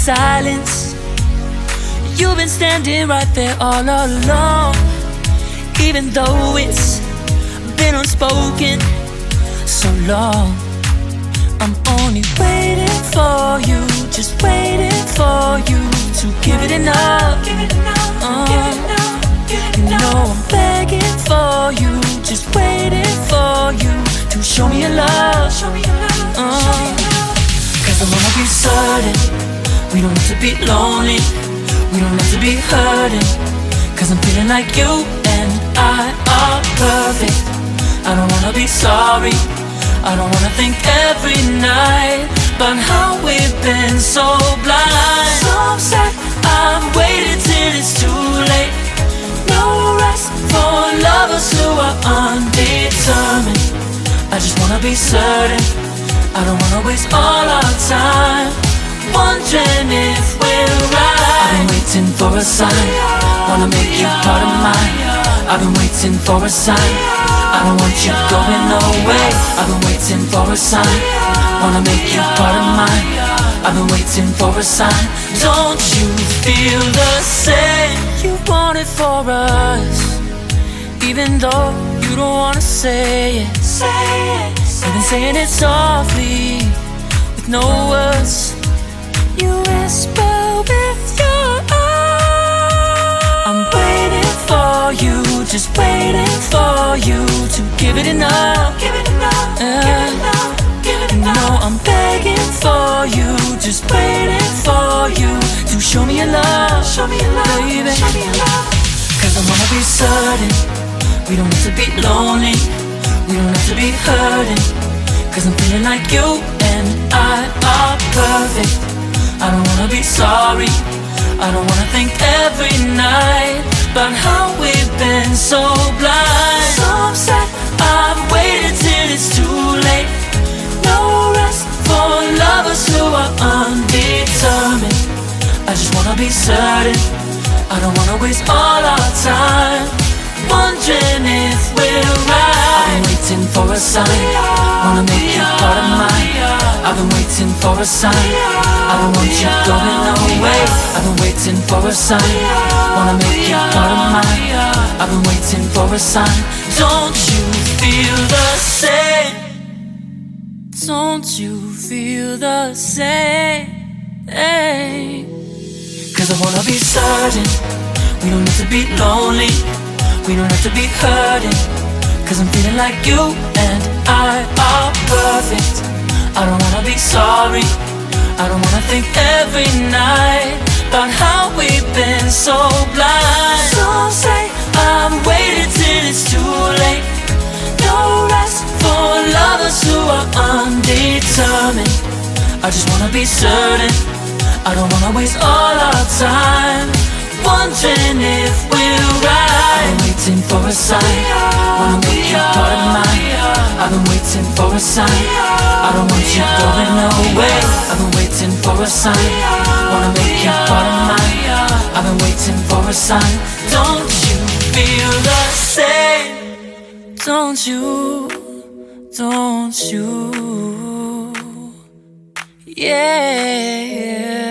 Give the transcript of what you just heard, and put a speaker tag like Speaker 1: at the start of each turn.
Speaker 1: silence. You've been standing right there all along, even though it's been unspoken so long. I'm only waiting for you, just waiting for you to give it enough. You know I'm begging for you, just waiting for you to show me your love. Cause I wanna be certain we don't have to be lonely, we don't have to be hurting. Cause I'm feeling like you and I are perfect. I don't wanna be sorry, I don't wanna think every night about how we've been so blind. So upset, I've waited till it's too late. No rest for lovers who are undetermined. I just wanna be certain, I don't wanna waste all our time wondering if we're right. I've been waiting for a sign, wanna make you part of mine. I've been waiting for a sign, I don't want you going away. I've been waiting for a sign, wanna make you part of mine. I've been waiting for a sign. Don't you feel the same? You want it for us, even though you don't wanna say it. You've been saying it softly, with no words. You whisper with your eyes. I'm waiting for you, just waiting for you to give it enough. You know I'm begging for you, just waiting for you to show me your love, baby. Cause I wanna be certain we don't have to be lonely, we don't have to be hurting. Cause I'm feeling like you and I are perfect. I don't wanna be sorry, I don't wanna think every night about how we've been so blind. So upset, I've waited till it's too late. No rest for lovers who are undetermined. I just wanna be certain, I don't wanna waste all our time wondering if we're right. I've been waiting for a sign, wanna make you part of mine. I've been waiting for a sign, I don't want you going away. I've been waiting for a sign, wanna make you part of mine. I've been waiting for a sign. Don't you feel the same? Don't you feel the same? Cause I wanna be certain we don't have to be lonely, we don't have to be hurting. Cause I'm feeling like you and I are perfect. I don't wanna be sorry, I don't wanna think every night about how we've been so blind. So say I've waited till it's too late. No rest for lovers who are undetermined. I just wanna be certain, I don't wanna waste all our time wondering if we're right. I've been waiting for a sign, wanna make you part of mine. I've been waiting for a sign, I don't want you going away. I've been waiting for a sign, wanna make you part of mine. I've been waiting for a sign. Don't you feel the same? Don't you, don't you? Yeah.